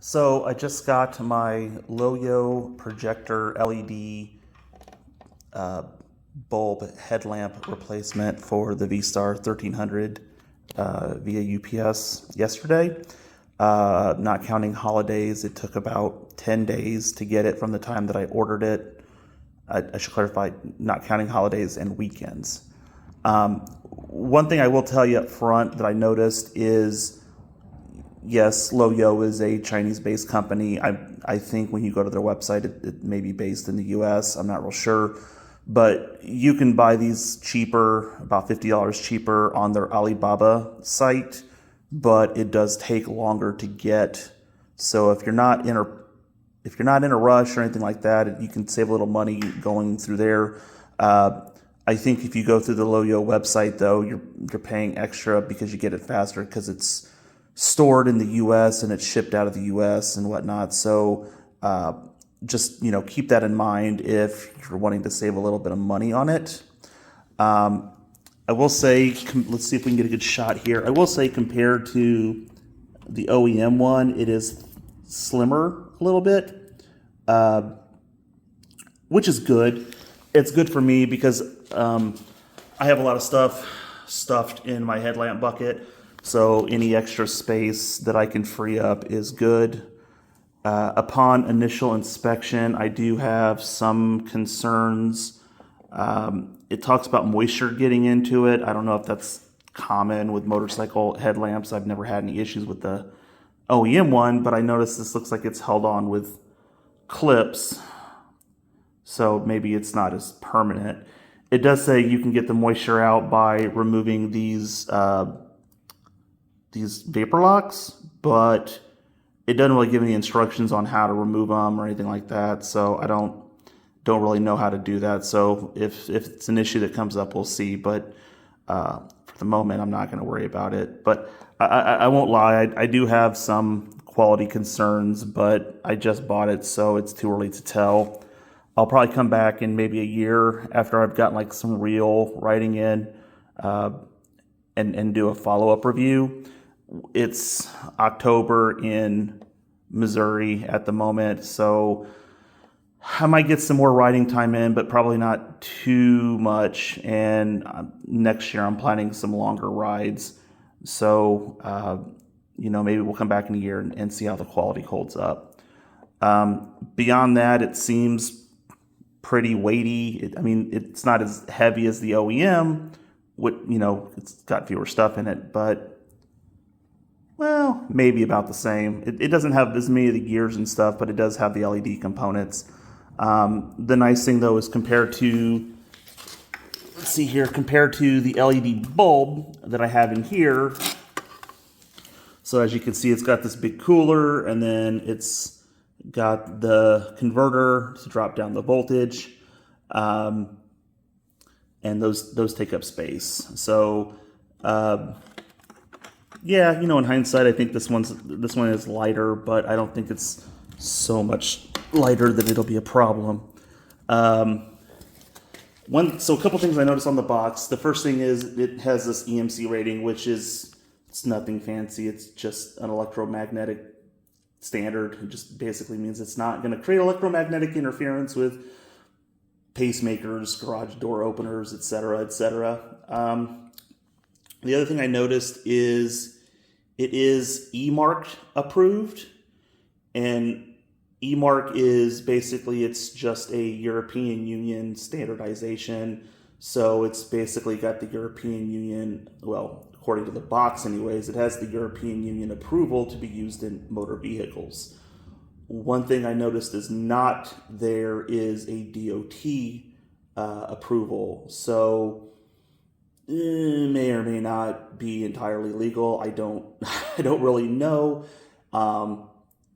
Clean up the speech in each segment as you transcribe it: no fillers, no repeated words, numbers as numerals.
So I just got my Loyo projector LED bulb headlamp replacement for the V-Star 1300 via UPS yesterday. Not counting holidays, it took about 10 days to get it from the time that I ordered it. I should clarify, not counting holidays and weekends. One thing I will tell you up front that I noticed is, yes, Loyo is a Chinese-based company. I think when you go to their website, it may be based in the U.S. I'm not real sure. But you can buy these cheaper, about $50 cheaper on their Alibaba site, but it does take longer to get. So if you're not in a rush or anything like that, you can save a little money going through there. I think if you go through the Loyo website, though, you're paying extra because you get it faster because it's stored in the U.S. and it's shipped out of the U.S. and whatnot. So just keep that in mind if you're wanting to save a little bit of money on it. I will say, let's see if we can get a good shot here. I will say compared to the OEM one, it is slimmer a little bit, which is good. It's good for me because I have a lot of stuff stuffed in my headlamp bucket. So any extra space that I can free up is good. Upon initial inspection, I do have some concerns. It talks about moisture getting into it. I don't know if that's common with motorcycle headlamps. I've never had any issues with the OEM one, but I noticed this looks like it's held on with clips, so maybe it's not as permanent. It does say you can get the moisture out by removing these vapor locks, but it doesn't really give any instructions on how to remove them or anything like that. So I don't really know how to do that. So if it's an issue that comes up, we'll see. But for the moment, I'm not going to worry about it. But I won't lie, I do have some quality concerns, but I just bought it, so it's too early to tell. I'll probably come back in maybe a year after I've gotten like some real writing in and do a follow-up review. It's October in Missouri at the moment, so I might get some more writing time in, but probably not too much. And next year I'm planning some longer rides. So, maybe we'll come back in a year and see how the quality holds up. Beyond that, it seems pretty weighty. It's not as heavy as the OEM. It's got fewer stuff in it, but well, maybe about the same. It doesn't have as many of the gears and stuff, but it does have the LED components. The nice thing, though, is compared to the LED bulb that I have in here. So as you can see, it's got this big cooler, and then it's got the converter to drop down the voltage, and those take up space. So yeah, in hindsight, I think this one is lighter, but I don't think it's so much lighter that it'll be a problem. So a couple things I noticed on the box. The first thing is it has this EMC rating, which it's nothing fancy. It's just an electromagnetic standard. It just basically means it's not going to create electromagnetic interference with pacemakers, garage door openers, etc., etc. The other thing I noticed is it is E-marked approved, and E-mark is basically, it's just a European Union standardization. So it's basically got the European Union, well, according to the box anyways, it has the European Union approval to be used in motor vehicles. One thing I noticed is not there is a DOT approval. So may or may not be entirely legal. I don't really know.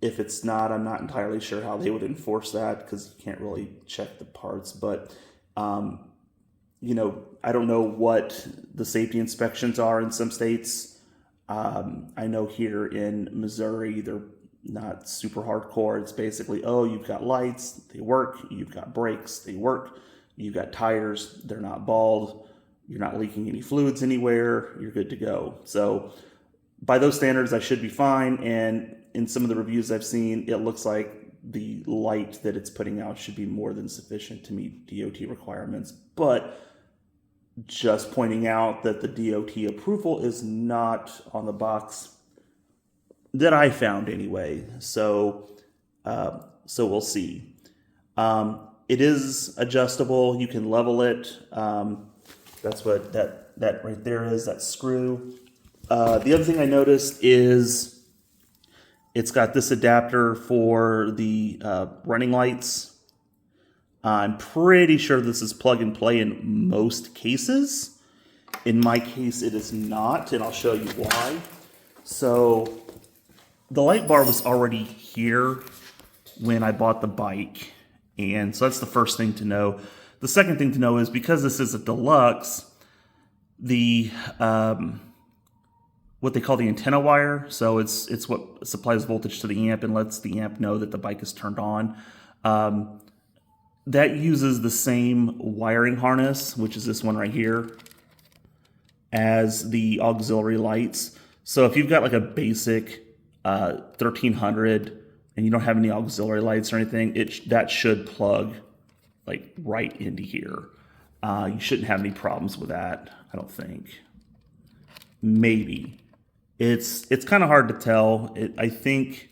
If it's not, I'm not entirely sure how they would enforce that because you can't really check the parts. But I don't know what the safety inspections are in some states. I know here in Missouri, they're not super hardcore. It's basically, you've got lights, they work. You've got brakes, they work. You've got tires, they're not bald. You're not leaking any fluids anywhere. You're good to go. So by those standards, I should be fine. And in some of the reviews I've seen, it looks like the light that it's putting out should be more than sufficient to meet DOT requirements. But just pointing out that the DOT approval is not on the box that I found anyway. So we'll see. It is adjustable. You can level it. That's what that right there is, that screw. The other thing I noticed is it's got this adapter for the running lights. I'm pretty sure this is plug and play in most cases. In my case, it is not, and I'll show you why. So the light bar was already here when I bought the bike, and so that's the first thing to know. The second thing to know is because this is a deluxe, the what they call the antenna wire, so it's what supplies voltage to the amp and lets the amp know that the bike is turned on. That uses the same wiring harness, which is this one right here, as the auxiliary lights. So if you've got like a basic 1300 and you don't have any auxiliary lights or anything, that should plug like right into here. You shouldn't have any problems with that, I don't think. Maybe. It's kind of hard to tell. I think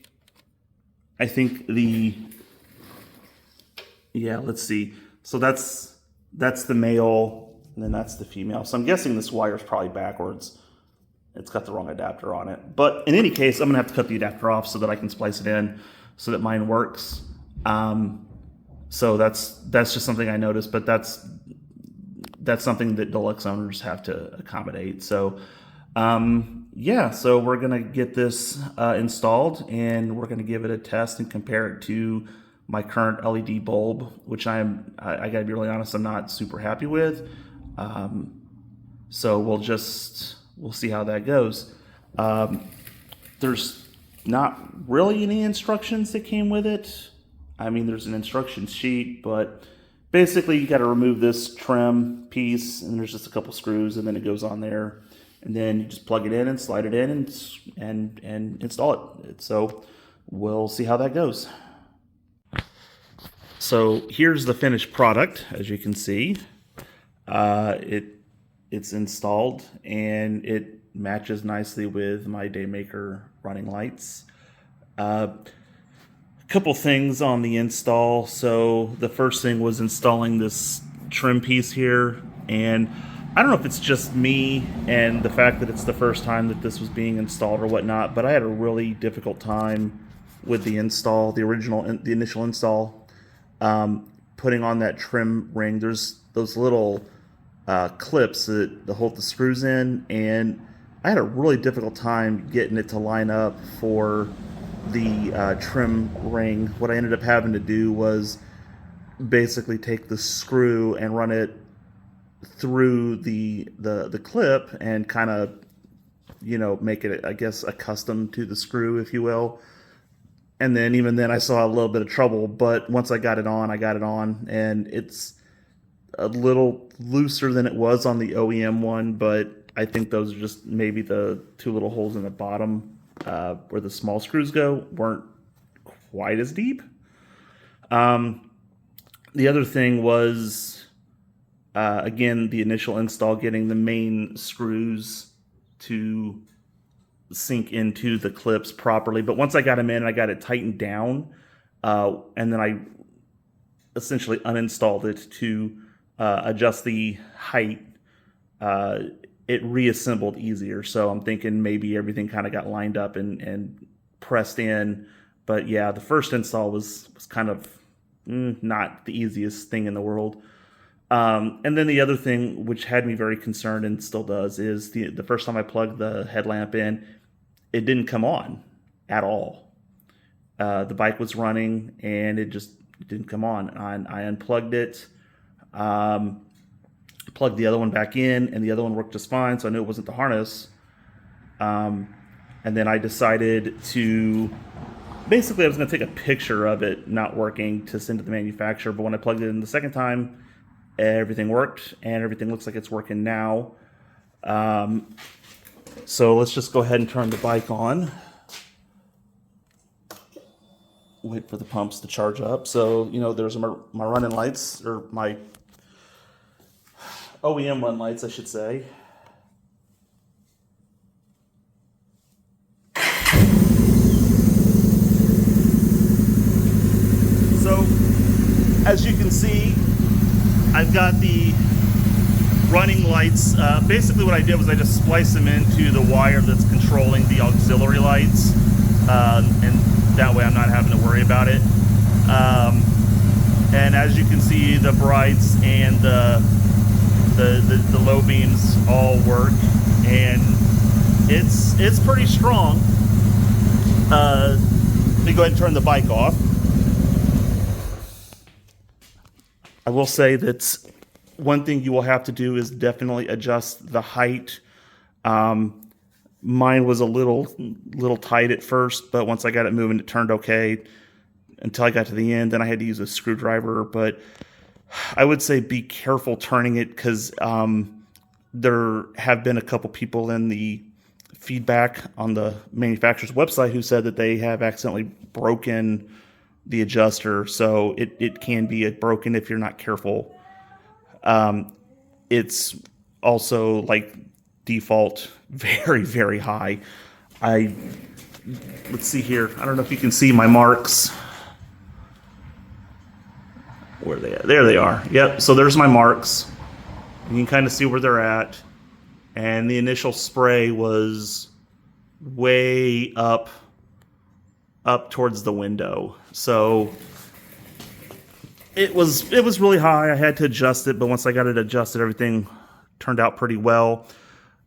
the, yeah, let's see. So that's the male, and then that's the female. So I'm guessing this wire is probably backwards. It's got the wrong adapter on it. But in any case, I'm gonna have to cut the adapter off so that I can splice it in so that mine works. So that's just something I noticed, but that's something that Deluxe owners have to accommodate. So yeah, so we're gonna get this installed, and we're gonna give it a test and compare it to my current LED bulb, which I gotta be really honest, I'm not super happy with. So we'll see how that goes. There's not really any instructions that came with it. I mean, there's an instruction sheet, but basically you got to remove this trim piece, and there's just a couple screws, and then it goes on there, and then you just plug it in and slide it in and install it. So we'll see how that goes. So here's the finished product. As you can see, it's installed, and it matches nicely with my Daymaker running lights. Couple things on the install. So the first thing was installing this trim piece here, and I don't know if it's just me and the fact that it's the first time that this was being installed or whatnot, but I had a really difficult time with the install, the initial install, putting on that trim ring. There's those little clips that hold the screws in, and I had a really difficult time getting it to line up for the trim ring. What I ended up having to do was basically take the screw and run it through the clip and kind of, make it, I guess, accustomed to the screw, if you will. And then even then I saw a little bit of trouble, but once I got it on, and it's a little looser than it was on the OEM one, but I think those are just maybe the two little holes in the bottom where the small screws go weren't quite as deep. The other thing was, again, the initial install, getting the main screws to sink into the clips properly. But once I got them in, I got it tightened down, and then I essentially uninstalled it to adjust the height. It reassembled easier. So I'm thinking maybe everything kind of got lined up and pressed in. But yeah, the first install was kind of not the easiest thing in the world. And then the other thing, which had me very concerned and still does, is the first time I plugged the headlamp in, it didn't come on at all. The bike was running, and it just didn't come on. I unplugged it, plugged the other one back in, and the other one worked just fine, so I knew it wasn't the harness. And then I decided to, basically I was going to take a picture of it not working to send to the manufacturer, but when I plugged it in the second time, everything worked, and everything looks like it's working now. So let's just go ahead and turn the bike on. wait for the pumps to charge up. So, you know, there's my running lights, or my OEM run lights, I should say. So, as you can see, I've got the running lights. Basically what I did was I just spliced them into the wire that's controlling the auxiliary lights, and that way I'm not having to worry about it. And as you can see, the brights and the low beams all work, and it's pretty strong. Let me go ahead and turn the bike off. I will say that one thing you will have to do is definitely adjust the height. Mine was a little tight at first, but once I got it moving, it turned okay until I got to the end. Then I had to use a screwdriver, but I would say be careful turning it, because there have been a couple people in the feedback on the manufacturer's website who said that they have accidentally broken the adjuster, so it can be broken if you're not careful. It's also like default very, very high. Let's see here. I don't know if you can see my marks. Where are they at? There they are. Yep. So there's my marks. You can kind of see where they're at. And the initial spray was way up towards the window. So it was really high. I had to adjust it, but once I got it adjusted, everything turned out pretty well.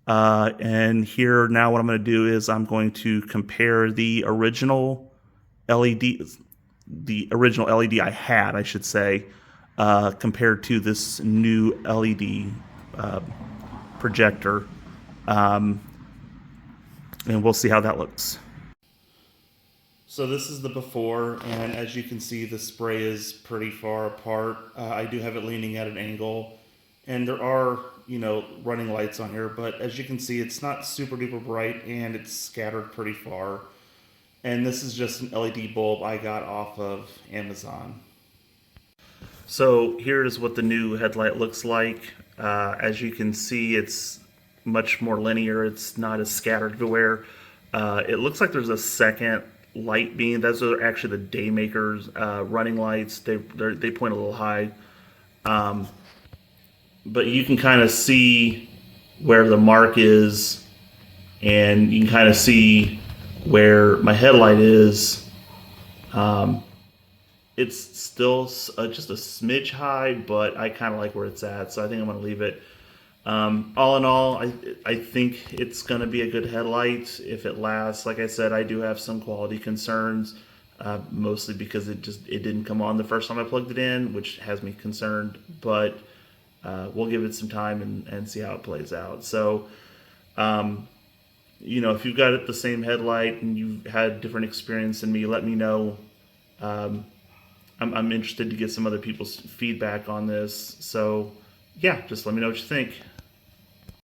And here now what I'm going to do is I'm going to compare the original LED I had, I should say, compared to this new LED projector. And we'll see how that looks. So this is the before, and as you can see, the spray is pretty far apart. I do have it leaning at an angle, and there are, you know, running lights on here, but as you can see, it's not super duper bright, and it's scattered pretty far. And this is just an LED bulb I got off of Amazon. So here is what the new headlight looks like. As you can see, it's much more linear. It's not as scattered everywhere. It looks like there's a second light beam. Those are actually the Daymaker's running lights. They point a little high, but you can kind of see where the mark is, and you can kind of see where my headlight is. It's still just a smidge high, but I kind of like where it's at, so I think I'm going to leave it. All in all, I think it's going to be a good headlight if it lasts. Like I said, I do have some quality concerns, mostly because it didn't come on the first time I plugged it in, which has me concerned, but we'll give it some time and see how it plays out. So, you know, if you've got the same headlight and you've had different experience than me, let me know. I'm interested to get some other people's feedback on this. So, yeah, just let me know what you think.